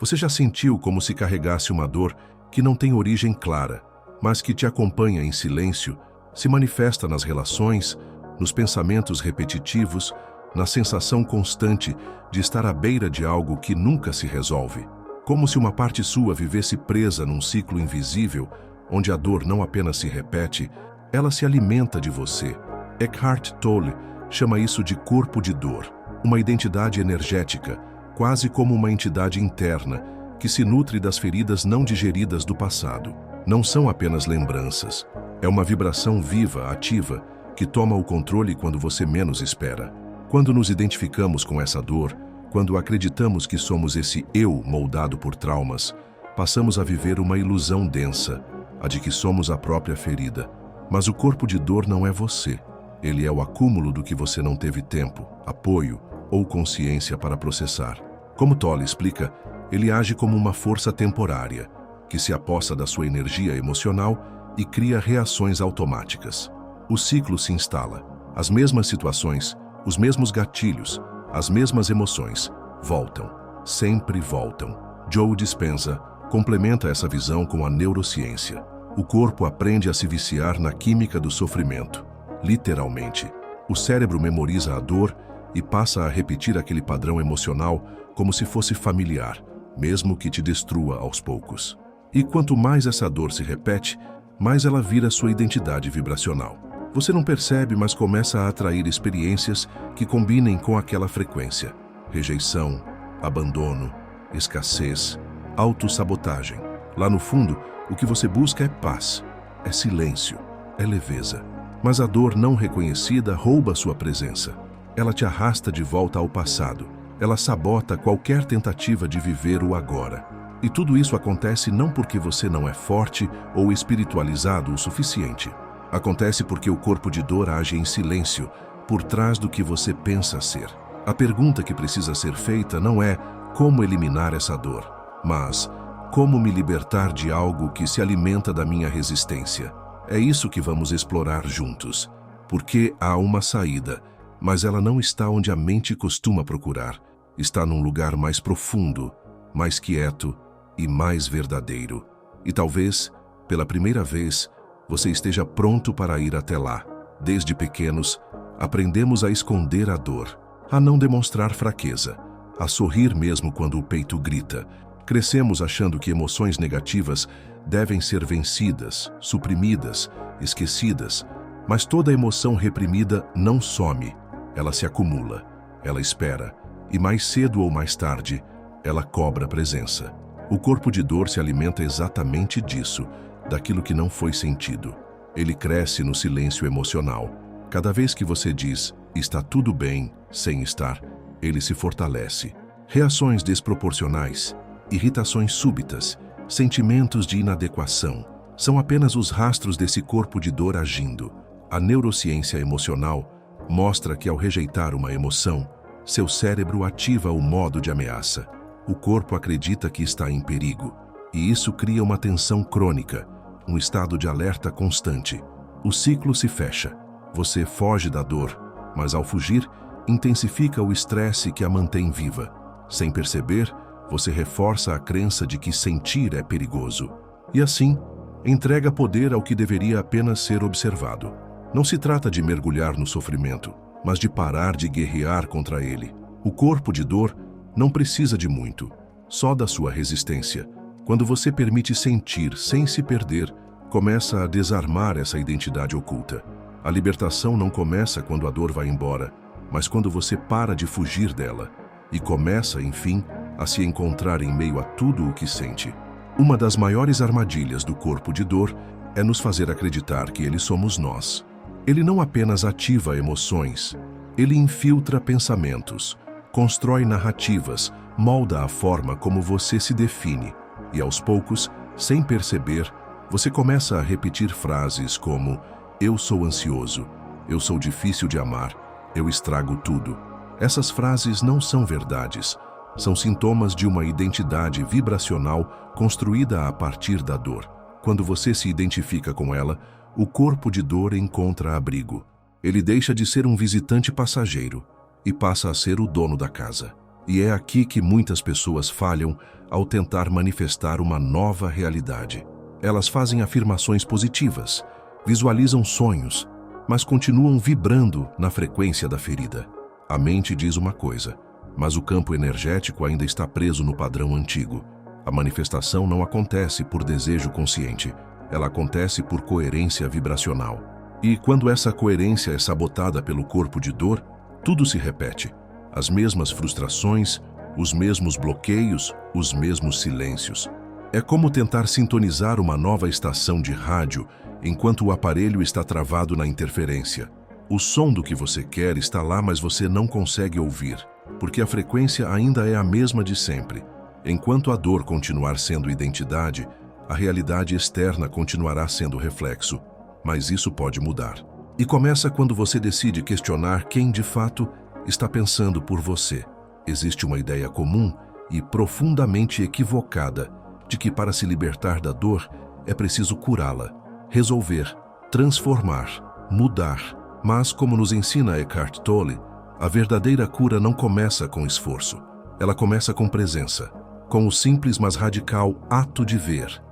Você já sentiu como se carregasse uma dor que não tem origem clara, mas que te acompanha em silêncio, se manifesta nas relações, nos pensamentos repetitivos, na sensação constante de estar à beira de algo que nunca se resolve? Como se uma parte sua vivesse presa num ciclo invisível, onde a dor não apenas se repete, ela se alimenta de você. Eckhart Tolle chama isso de corpo de dor, uma identidade energética, quase como uma entidade interna, que se nutre das feridas não digeridas do passado. Não são apenas lembranças, é uma vibração viva, ativa, que toma o controle quando você menos espera. Quando nos identificamos com essa dor, quando acreditamos que somos esse eu moldado por traumas, passamos a viver uma ilusão densa, a de que somos a própria ferida. Mas o corpo de dor não é você. Ele é o acúmulo do que você não teve tempo, apoio ou consciência para processar. Como Tolle explica, ele age como uma força temporária, que se apossa da sua energia emocional e cria reações automáticas. O ciclo se instala. As mesmas situações, os mesmos gatilhos, as mesmas emoções voltam, sempre voltam. Joe Dispenza complementa essa visão com a neurociência. O corpo aprende a se viciar na química do sofrimento. Literalmente, o cérebro memoriza a dor e passa a repetir aquele padrão emocional como se fosse familiar, mesmo que te destrua aos poucos. E quanto mais essa dor se repete, mais ela vira sua identidade vibracional. Você não percebe, mas começa a atrair experiências que combinem com aquela frequência. Rejeição, abandono, escassez, autossabotagem. Lá no fundo, o que você busca é paz, é silêncio, é leveza. Mas a dor não reconhecida rouba sua presença. Ela te arrasta de volta ao passado. Ela sabota qualquer tentativa de viver o agora. E tudo isso acontece não porque você não é forte ou espiritualizado o suficiente. Acontece porque o corpo de dor age em silêncio, por trás do que você pensa ser. A pergunta que precisa ser feita não é como eliminar essa dor, mas como me libertar de algo que se alimenta da minha resistência. É isso que vamos explorar juntos, porque há uma saída, mas ela não está onde a mente costuma procurar. Está num lugar mais profundo, mais quieto e mais verdadeiro. E talvez, pela primeira vez, você esteja pronto para ir até lá. Desde pequenos, aprendemos a esconder a dor, a não demonstrar fraqueza, a sorrir mesmo quando o peito grita. Crescemos achando que emoções negativas devem ser vencidas, suprimidas, esquecidas, mas toda emoção reprimida não some, ela se acumula, ela espera, e mais cedo ou mais tarde, ela cobra presença. O corpo de dor se alimenta exatamente disso, daquilo que não foi sentido. Ele cresce no silêncio emocional. Cada vez que você diz, está tudo bem, sem estar, ele se fortalece. Reações desproporcionais, irritações súbitas, sentimentos de inadequação, são apenas os rastros desse corpo de dor agindo. A neurociência emocional mostra que ao rejeitar uma emoção, seu cérebro ativa o modo de ameaça. O corpo acredita que está em perigo, e isso cria uma tensão crônica, um estado de alerta constante. O ciclo se fecha. Você foge da dor, mas ao fugir, intensifica o estresse que a mantém viva. Sem perceber, você reforça a crença de que sentir é perigoso. E assim, entrega poder ao que deveria apenas ser observado. Não se trata de mergulhar no sofrimento, mas de parar de guerrear contra ele. O corpo de dor não precisa de muito, só da sua resistência. Quando você permite sentir sem se perder, começa a desarmar essa identidade oculta. A libertação não começa quando a dor vai embora, mas quando você para de fugir dela e começa, enfim, a se encontrar em meio a tudo o que sente. Uma das maiores armadilhas do corpo de dor é nos fazer acreditar que ele somos nós. Ele não apenas ativa emoções, ele infiltra pensamentos, constrói narrativas, molda a forma como você se define. E aos poucos, sem perceber, você começa a repetir frases como eu sou ansioso, eu sou difícil de amar, eu estrago tudo. Essas frases não são verdades, são sintomas de uma identidade vibracional construída a partir da dor. Quando você se identifica com ela, o corpo de dor encontra abrigo. Ele deixa de ser um visitante passageiro e passa a ser o dono da casa. E é aqui que muitas pessoas falham ao tentar manifestar uma nova realidade. Elas fazem afirmações positivas, visualizam sonhos, mas continuam vibrando na frequência da ferida. A mente diz uma coisa, mas o campo energético ainda está preso no padrão antigo. A manifestação não acontece por desejo consciente, ela acontece por coerência vibracional. E quando essa coerência é sabotada pelo corpo de dor, tudo se repete. As mesmas frustrações, os mesmos bloqueios, os mesmos silêncios. É como tentar sintonizar uma nova estação de rádio enquanto o aparelho está travado na interferência. O som do que você quer está lá, mas você não consegue ouvir, porque a frequência ainda é a mesma de sempre. Enquanto a dor continuar sendo identidade, a realidade externa continuará sendo reflexo, mas isso pode mudar. E começa quando você decide questionar quem de fato está pensando por você. Existe uma ideia comum e profundamente equivocada de que para se libertar da dor é preciso curá-la, resolver, transformar, mudar. Mas, como nos ensina Eckhart Tolle, a verdadeira cura não começa com esforço. Ela começa com presença, com o simples mas radical ato de ver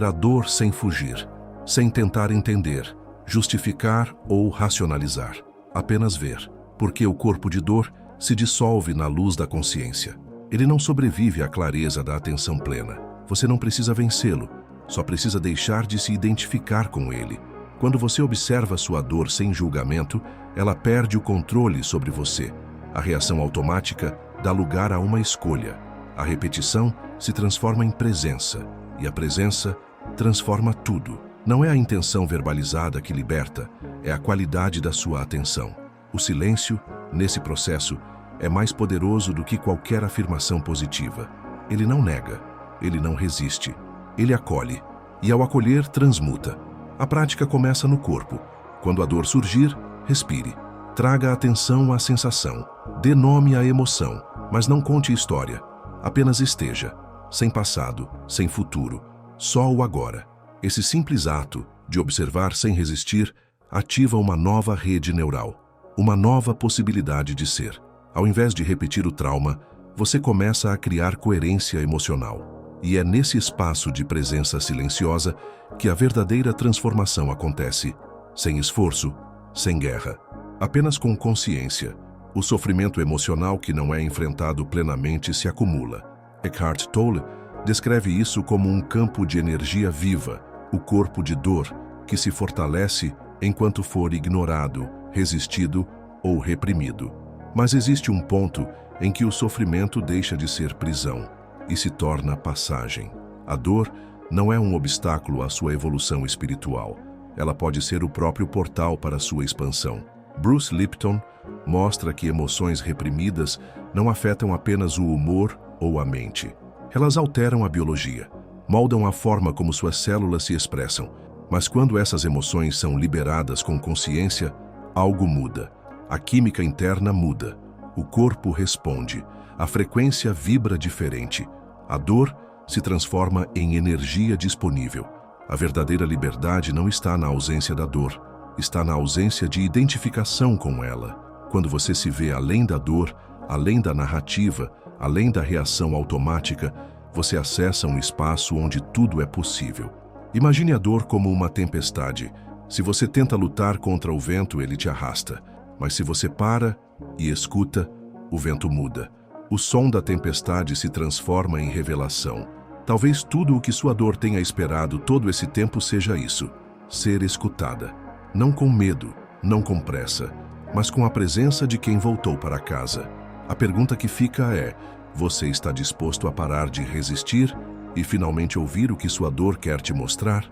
a dor sem fugir, sem tentar entender, justificar ou racionalizar. Apenas ver, porque o corpo de dor se dissolve na luz da consciência. Ele não sobrevive à clareza da atenção plena. Você não precisa vencê-lo, só precisa deixar de se identificar com ele. Quando você observa sua dor sem julgamento, ela perde o controle sobre você. A reação automática dá lugar a uma escolha. A repetição se transforma em presença, e a presença transforma tudo. Não é a intenção verbalizada que liberta, é a qualidade da sua atenção. O silêncio, nesse processo, é mais poderoso do que qualquer afirmação positiva. Ele não nega, ele não resiste, ele acolhe, e ao acolher, transmuta. A prática começa no corpo. Quando a dor surgir, respire. Traga atenção à sensação. Dê nome à emoção, mas não conte história. Apenas esteja, sem passado, sem futuro, só o agora. Esse simples ato de observar sem resistir ativa uma nova rede neural, uma nova possibilidade de ser. Ao invés de repetir o trauma, você começa a criar coerência emocional. E é nesse espaço de presença silenciosa que a verdadeira transformação acontece, sem esforço, sem guerra, apenas com consciência. O sofrimento emocional que não é enfrentado plenamente se acumula. Eckhart Tolle descreve isso como um campo de energia viva, o corpo de dor, que se fortalece enquanto for ignorado, resistido ou reprimido. Mas existe um ponto em que o sofrimento deixa de ser prisão e se torna passagem. A dor não é um obstáculo à sua evolução espiritual. Ela pode ser o próprio portal para a sua expansão. Bruce Lipton mostra que emoções reprimidas não afetam apenas o humor ou a mente. Elas alteram a biologia, moldam a forma como suas células se expressam. Mas quando essas emoções são liberadas com consciência, algo muda. A química interna muda. O corpo responde. A frequência vibra diferente. A dor se transforma em energia disponível. A verdadeira liberdade não está na ausência da dor, está na ausência de identificação com ela. Quando você se vê além da dor, além da narrativa, além da reação automática, você acessa um espaço onde tudo é possível. Imagine a dor como uma tempestade. Se você tenta lutar contra o vento, ele te arrasta. Mas se você para e escuta, o vento muda. O som da tempestade se transforma em revelação. Talvez tudo o que sua dor tenha esperado todo esse tempo seja isso: ser escutada. Não com medo, não com pressa, mas com a presença de quem voltou para casa. A pergunta que fica é: você está disposto a parar de resistir e finalmente ouvir o que sua dor quer te mostrar?